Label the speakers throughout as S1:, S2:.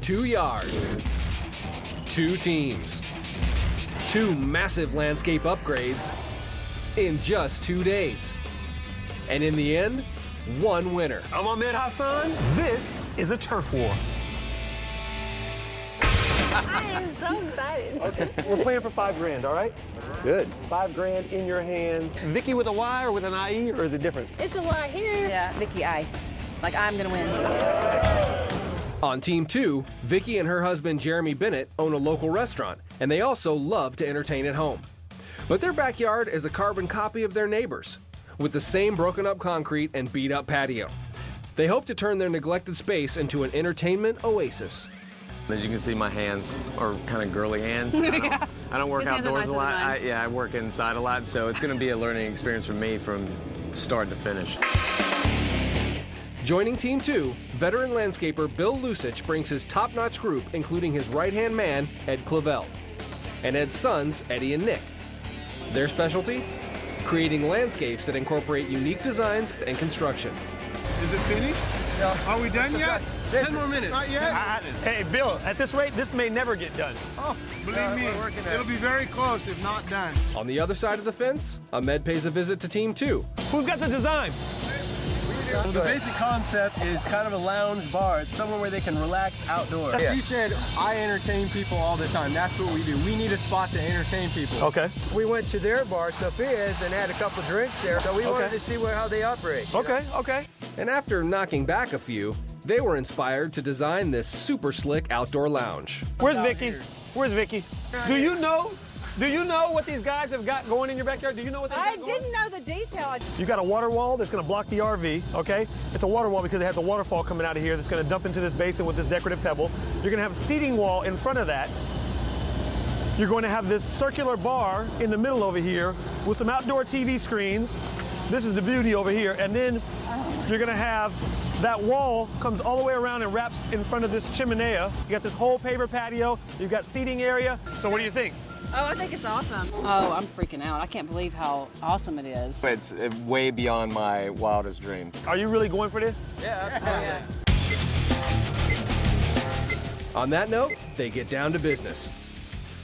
S1: 2 yards, 2 teams, 2 massive landscape upgrades in just 2 days. And in the end, 1 winner.
S2: I'm Ahmed Hassan. This is a turf war.
S3: I am so excited.
S2: Okay, we're playing for $5 grand, all right?
S4: Good.
S2: $5 grand in your hand. Vicky with a Y or with an IE, or is it different?
S3: It's a Y here.
S5: Yeah, Vicky, like I'm gonna win.
S1: On Team 2, Vicky and her husband Jeremy Bennett own a local restaurant, and they also love to entertain at home. But their backyard is a carbon copy of their neighbors, with the same broken up concrete and beat up patio. They hope to turn their neglected space into an entertainment oasis.
S6: As you can see, my hands are kind of girly hands. I don't work outdoors a lot. I work inside a lot, so it's going to be a learning experience for me from start to finish.
S1: Joining Team 2, veteran landscaper Bill Lusich brings his top-notch group, including his right-hand man, Ed Clavel, and Ed's sons, Eddie and Nick. Their specialty? Creating landscapes that incorporate unique designs and construction.
S7: Is it finished? Yeah. Are we done yet?
S2: 10 more minutes.
S7: Not yet?
S2: Hey, Bill, at this rate, this may never get done.
S7: Oh, believe me, it'll be very close if not done.
S1: On the other side of the fence, Ahmed pays a visit to Team 2.
S2: Who's got the design?
S8: Well, the basic concept is kind of a lounge bar. It's somewhere where they can relax outdoors.
S7: Yeah.
S8: You said, I entertain people all the time. That's what we do. We need a spot to entertain people.
S2: Okay.
S8: We went to their bar, Sophia's, and had a couple drinks there. So we wanted to see how they operate.
S2: Okay, okay.
S1: And after knocking back a few, they were inspired to design this super slick outdoor lounge.
S2: Where's Vicky? Where's Vicky? Do you know what these guys have got going in your backyard? Do you know what they've got going?
S5: I didn't know the detail.
S2: You got a water wall that's going to block the RV, okay? It's a water wall because it has a waterfall coming out of here that's going to dump into this basin with this decorative pebble. You're going to have a seating wall in front of that. You're going to have this circular bar in the middle over here with some outdoor TV screens. This is the beauty over here. And then you're going to have that wall comes all the way around and wraps in front of this chimenea. You got this whole paver patio. You've got seating area. So what do you think?
S5: Oh, I think it's awesome. Oh, I'm freaking out. I can't believe how awesome it is.
S6: It's way beyond my wildest dreams.
S2: Are you really going for this?
S8: Yeah, absolutely.
S5: Yeah.
S1: On that note, they get down to business.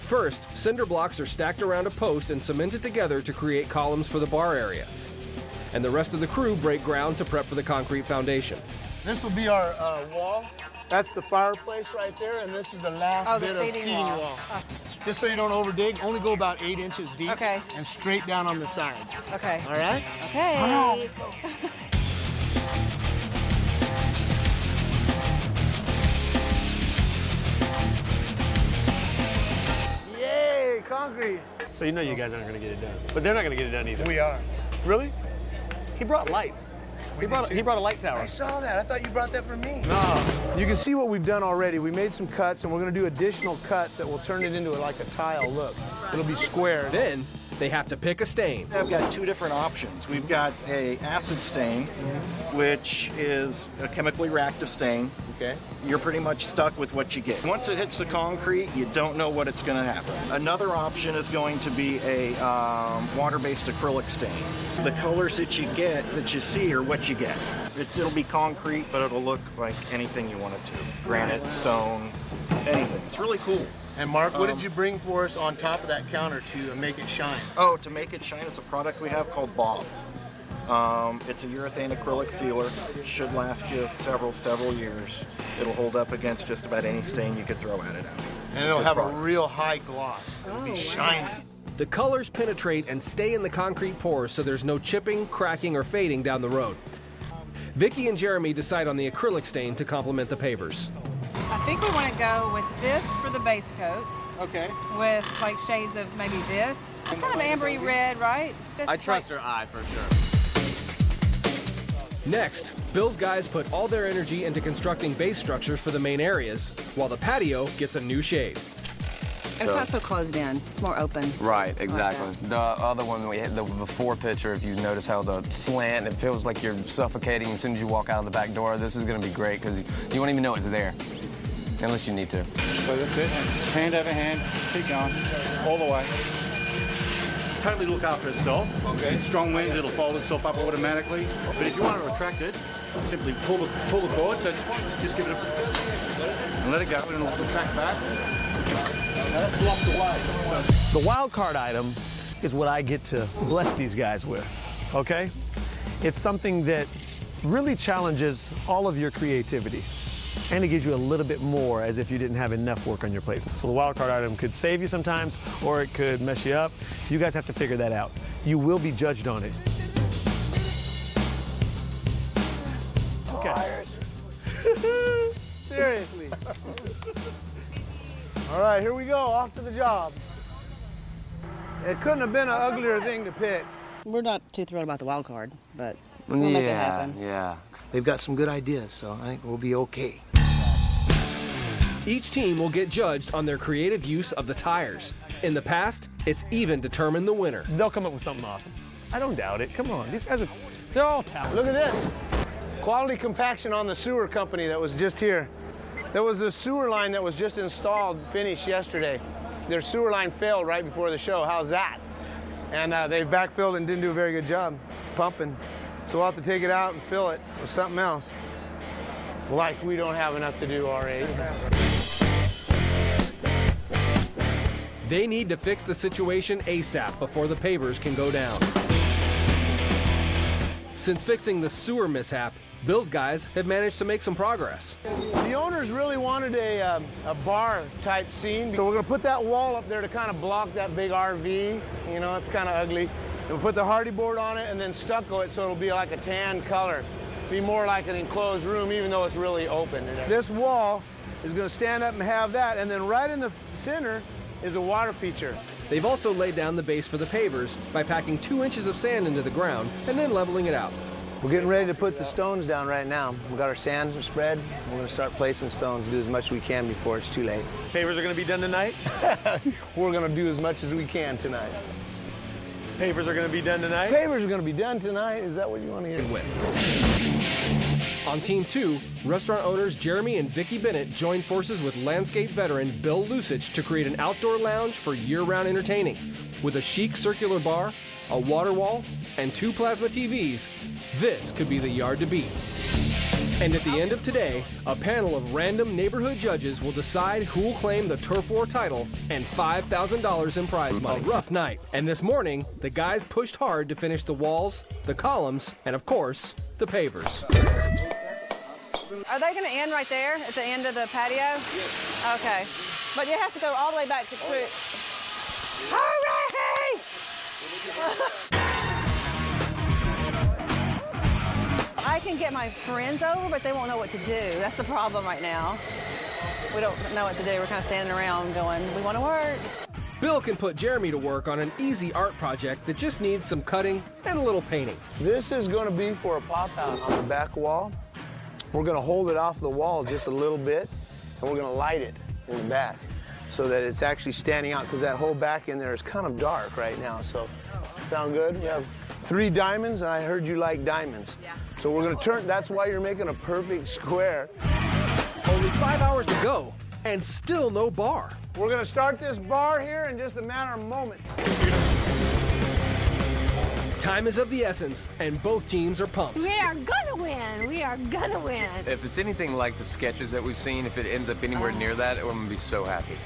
S1: First, cinder blocks are stacked around a post and cemented together to create columns for the bar area. And the rest of the crew break ground to prep for the concrete foundation.
S7: This will be our wall. That's the fireplace right there, and this is the last bit of seating wall. Just so you don't overdig, only go about 8 inches deep.
S5: Okay.
S7: And straight down on the sides.
S5: Okay.
S7: All right?
S5: Okay.
S7: Yay, concrete.
S2: So you know you guys aren't going to get it done. But they're not going to get it done either.
S7: We are.
S2: Really? He brought lights. He brought a light tower.
S8: I saw that. I thought you brought that from me.
S7: No. You can see what we've done already. We made some cuts, and we're going to do additional cuts that will turn it into like a tile look. It'll be square.
S1: Then, they have to pick a stain.
S4: I've got 2 different options. We've got a acid stain, which is a chemically reactive stain.
S7: Okay.
S4: You're pretty much stuck with what you get. Once it hits the concrete, you don't know what it's going to happen. Another option is going to be a water-based acrylic stain. The colors that you get, that you see, are what you get. It'll be concrete, but it'll look like anything you want it to. Granite, stone, anything. It's really cool.
S7: And Mark, what did you bring for us on top of that counter to make it shine?
S4: Oh, to make it shine, it's a product we have called Bob. It's a urethane acrylic sealer. It should last you several years. It'll hold up against just about any stain you could throw at it.
S7: And it'll have a real high gloss. It'll be shiny.
S1: The colors penetrate and stay in the concrete pores so there's no chipping, cracking, or fading down the road. Vicky and Jeremy decide on the acrylic stain to complement the pavers.
S5: I think we want to go with this for the base coat.
S7: Okay.
S5: With like shades of maybe this. It's kind of ambery red, right? This
S6: I trust her eye for sure.
S1: Next, Bill's guys put all their energy into constructing base structures for the main areas, while the patio gets a new shade.
S5: It's not so closed in. It's more open.
S6: Right, exactly. Like the other one, we had the before picture, if you notice how the slant, it feels like you're suffocating as soon as you walk out of the back door. This is going to be great because you won't even know it's there, unless you need to.
S9: So that's it. Hand over hand, keep going, all the way. Totally look after itself. Okay. In strong winds, it'll fold itself up automatically. But if you want to retract it, simply pull the cord. So just give it a And let it go, and we'll track back. That's blocked away.
S2: The wild card item is what I get to bless these guys with, okay? It's something that really challenges all of your creativity, and it gives you a little bit more as if you didn't have enough work on your plate. So the wild card item could save you sometimes, or it could mess you up. You guys have to figure that out. You will be judged on it. Okay.
S7: Seriously. All right, here we go, off to the job. It couldn't have been an uglier thing to pick.
S5: We're not too thrilled about the wild card, but we'll make it happen.
S6: Yeah.
S7: They've got some good ideas, so I think we'll be okay.
S1: Each team will get judged on their creative use of the tires. In the past, it's even determined the winner.
S2: They'll come up with something awesome. I don't doubt it. Come on, these guys are, they're all talented.
S7: Look at this. Quality compaction on the sewer company that was just here. There was a sewer line that was just installed, finished yesterday. Their sewer line failed right before the show. How's that? And they backfilled and didn't do a very good job pumping. So we'll have to take it out and fill it with something else. Like we don't have enough to do already.
S1: They need to fix the situation ASAP before the pavers can go down. Since fixing the sewer mishap, Bill's guys have managed to make some progress.
S7: The owners really wanted a bar type scene, so we're gonna put that wall up there to kind of block that big RV. You know, it's kind of ugly. And we'll put the hardy board on it and then stucco it so it'll be like a tan color. Be more like an enclosed room, even though it's really open. This wall is gonna stand up and have that, and then right in the center is a water feature.
S1: They've also laid down the base for the pavers by packing 2 inches of sand into the ground and then leveling it out.
S7: We're getting ready to put the stones down right now. We've got our sand spread. We're gonna start placing stones, do as much as we can before it's too late.
S2: Pavers are gonna be done tonight?
S7: We're gonna do as much as we can tonight.
S2: Pavers are gonna be done tonight?
S7: Pavers are gonna be done tonight. Is that what you want to hear?
S1: On Team 2, restaurant owners Jeremy and Vicki Bennett joined forces with landscape veteran Bill Lusich to create an outdoor lounge for year-round entertaining. With a chic circular bar, a water wall, and 2 plasma TVs, this could be the yard to beat. And at the end of today, a panel of random neighborhood judges will decide who will claim the Turf War title and $5,000 in prize money. A rough night. And this morning, the guys pushed hard to finish the walls, the columns, and of course, the pavers.
S5: Are they going to end right there at the end of the patio? Yes. Okay. But it has to go all the way back to through. Hooray! I can get my friends over, but they won't know what to do. That's the problem right now. We don't know what to do. We're kind of standing around going, we want to work.
S1: Bill can put Jeremy to work on an easy art project that just needs some cutting and a little painting.
S7: This is going to be for a pop-out on the back wall. We're going to hold it off the wall just a little bit, and we're going to light it in the back so that it's actually standing out, because that whole back in there is kind of dark right now. So, sound good? We have 3 diamonds, and I heard you like diamonds. Yeah. So we're going to turn, that's why you're making a perfect square.
S1: Only 5 hours to go, and still no bar.
S7: We're going to start this bar here in just a matter of moments.
S1: Time is of the essence, and both teams are pumped.
S3: We are gonna win. We are gonna win.
S6: If it's anything like the sketches that we've seen, if it ends up anywhere near that, I'm gonna be so happy.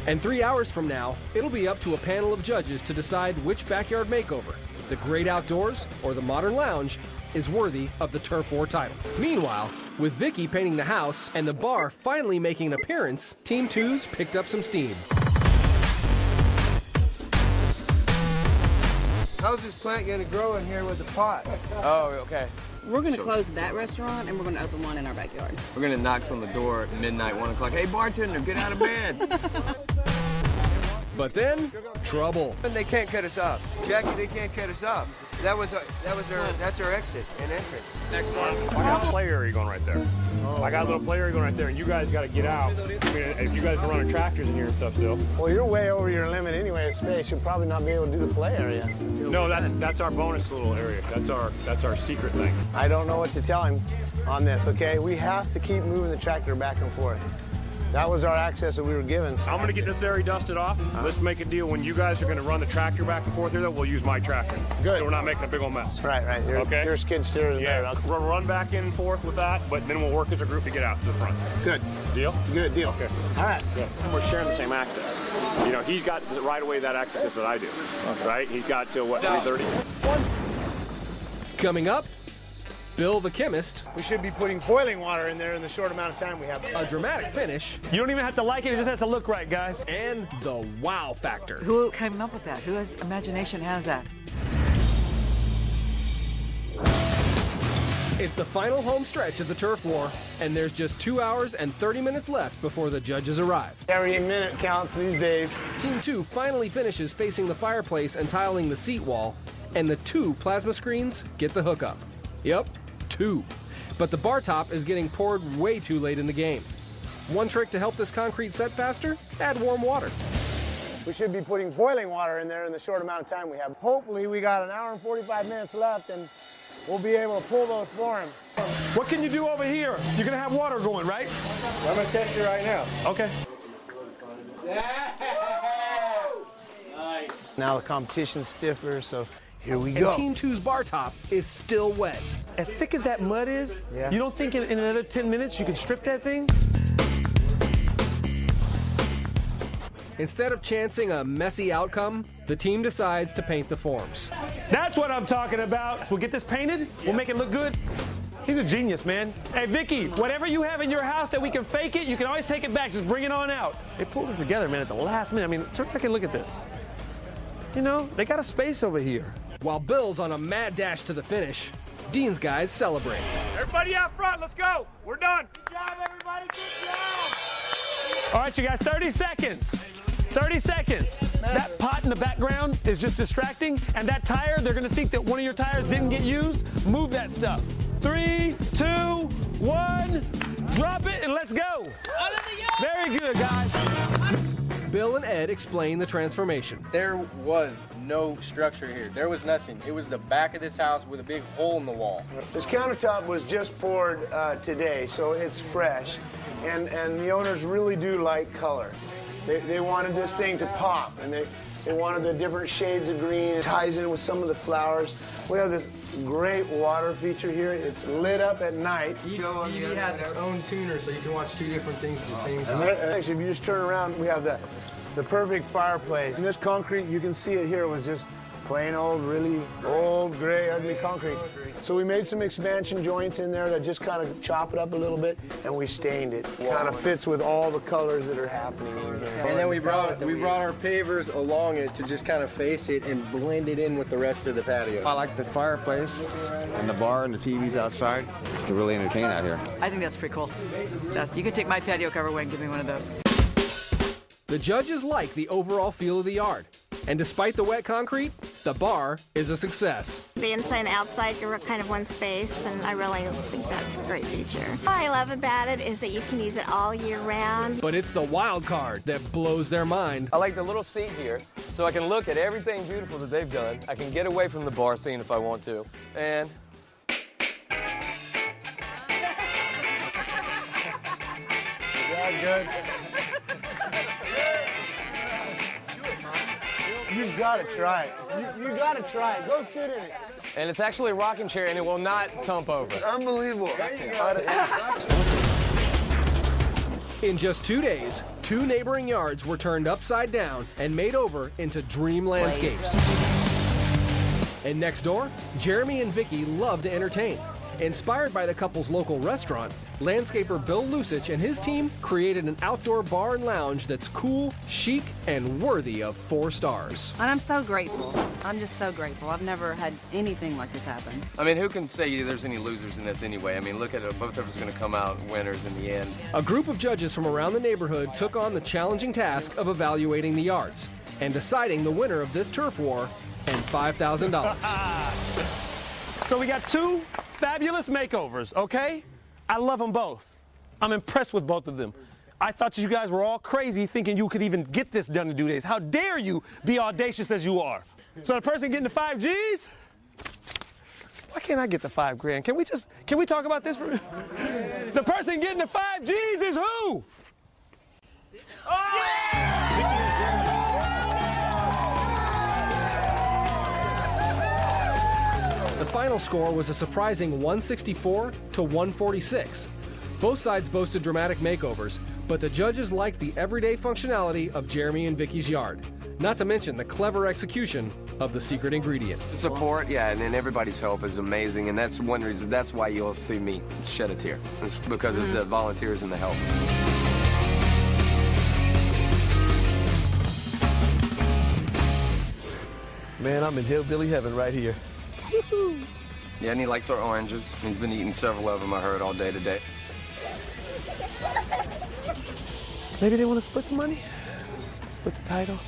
S1: And 3 hours from now, it'll be up to a panel of judges to decide which backyard makeover, the great outdoors or the modern lounge, is worthy of the Turf War title. Meanwhile, with Vicki painting the house and the bar finally making an appearance, Team 2's picked up some steam.
S7: How's this plant going to grow in here with the pot?
S6: Oh, okay.
S5: We're going to close that restaurant, and we're going to open one in our backyard.
S6: We're gonna knock on the door at midnight, 1 o'clock. Hey, bartender, get out of bed.
S1: But then, trouble.
S10: They can't cut us off. Jackie, they can't cut us off. That's our exit and entrance.
S2: Next one. I got a play area going right there. I got a little play area going right there, and you guys got to get out. I mean, if you guys are running tractors in here and stuff still.
S7: Well, you're way over your limit anyway of space. You'll probably not be able to do the play area.
S2: No, that's our bonus little area. That's our secret thing.
S7: I don't know what to tell him on this, okay? We have to keep moving the tractor back and forth. That was our access that we were given. So.
S2: I'm going to get this area dusted off. Let's make a deal. When you guys are going to run the tractor back and forth here, we'll use my tractor.
S7: Good.
S2: So we're not making a big old mess.
S7: Right. You're a skid steer.
S2: Yeah, we'll run back and forth with that, but then we'll work as a group to get out to the front.
S7: Good.
S11: Deal?
S2: Good deal.
S11: Okay.
S2: All right.
S11: Yeah. We're sharing the same access. You know, he's got right away that access is that I do. Okay. Right? He's got till what, 3:30?
S1: Coming up, Bill the chemist.
S7: We should be putting boiling water in there in the short amount of time we have.
S1: A dramatic finish.
S2: You don't even have to like it just has to look right, guys.
S1: And the wow factor.
S12: Who came up with that? Whose imagination has that?
S1: It's the final home stretch of the turf war, and there's just 2 hours and 30 minutes left before the judges arrive.
S7: Every minute counts these days.
S1: Team 2 finally finishes facing the fireplace and tiling the seat wall, and the 2 plasma screens get the hookup. Yep, 2. But the bar top is getting poured way too late in the game. One trick to help this concrete set faster? Add warm water.
S7: We should be putting boiling water in there in the short amount of time we have. Hopefully we got an hour and 45 minutes left and we'll be able to pull those forms.
S2: What can you do over here? You're gonna have water going, right?
S10: I'm gonna test it right now.
S2: Okay.
S7: Nice. Now the competition's stiffer, so here we
S1: And
S7: go.
S1: Team 2's bar top is still wet.
S2: As thick as that mud is,
S7: Yeah.
S2: you don't think in another 10 minutes you can strip that thing?
S1: Instead of chancing a messy outcome, the team decides to paint the forms.
S2: That's what I'm talking about. We'll get this painted. We'll make it look good. He's a genius, man. Hey, Vicky, whatever you have in your house that we can fake it, you can always take it back. Just bring it on out. They pulled it together, man, at the last minute. I mean, turn back and look at this. You know, they got a space over here.
S1: While Bill's on a mad dash to the finish, Dean's guys celebrate.
S11: Everybody out front, let's go. We're done.
S7: Good job, everybody. Good job.
S2: All right, you guys, 30 seconds. 30 seconds. That pot in the background is just distracting, and that tire, they're gonna think that one of your tires didn't get used. Move that stuff. 3, 2, 1, drop it, and let's go. Very good, guys.
S1: Bill and Ed explain the transformation.
S6: There was no structure here. There was nothing. It was the back of this house with a big hole in the wall.
S7: This countertop was just poured today, so it's fresh, and the owners really do like color. They wanted this thing to pop, and they wanted the different shades of green. It ties in with some of the flowers. We have this great water feature here. It's lit up at night.
S6: Each TV has its own tuner, so you can watch 2 different things at the same time.
S7: And actually, if you just turn around, we have the perfect fireplace. And this concrete, you can see it here, was just plain old, really old, gray, ugly concrete. So we made some expansion joints in there that just kind of chop it up a little bit, and we stained it. Kind of fits with all the colors that are happening in here.
S6: And then we brought our pavers along it to just kind of face it and blend it in with the rest of the patio.
S13: I like the fireplace and the bar and the TVs outside. You can really entertain out here.
S12: I think that's pretty cool. You can take my patio cover away and give me one of those.
S1: The judges like the overall feel of the yard. And despite the wet concrete, the bar is a success.
S14: The inside and outside are kind of one space, and I really think that's a great feature. What I love about it is that you can use it all year round.
S1: But it's the wild card that blows their mind.
S15: I like the little seat here, so I can look at everything beautiful that they've done. I can get away from the bar scene if I want to. And
S7: Yeah, good. You've got to try it. You got to try it. Go sit in it.
S15: And it's actually a rocking chair, and it will not tump over.
S7: Unbelievable.
S1: In just 2 days, 2 neighboring yards were turned upside down and made over into dream landscapes. And next door, Jeremy and Vicky love to entertain. Inspired by the couple's local restaurant, landscaper Bill Lusich and his team created an outdoor bar and lounge that's cool, chic, and worthy of 4 stars.
S16: And I'm so grateful. I'm just so grateful. I've never had anything like this happen.
S6: I mean, who can say there's any losers in this anyway? I mean, look at it. Both of us are going to come out winners in the end.
S1: A group of judges from around the neighborhood took on the challenging task of evaluating the yards and deciding the winner of this turf war and $5,000.
S2: So we got 2 fabulous makeovers, okay? I love them both. I'm impressed with both of them. I thought you guys were all crazy thinking you could even get this done in 2 days. How dare you be audacious as you are? So the person getting the 5 G's? Why can't I get the 5 grand? Can we talk about this? The person getting the 5 G's is who? The final score was a surprising 164 to 146.
S1: Both sides boasted dramatic makeovers, but the judges liked the everyday functionality of Jeremy and Vicky's yard, not to mention the clever execution of the secret ingredient.
S6: The support, yeah, and everybody's help is amazing, and that's one reason, that's why you'll see me shed a tear. It's because of the volunteers and the help.
S8: Man, I'm in hillbilly heaven right here.
S6: Yeah, and he likes our oranges. He's been eating several of them, I heard, all day today.
S8: Maybe they want to split the money? Split the title?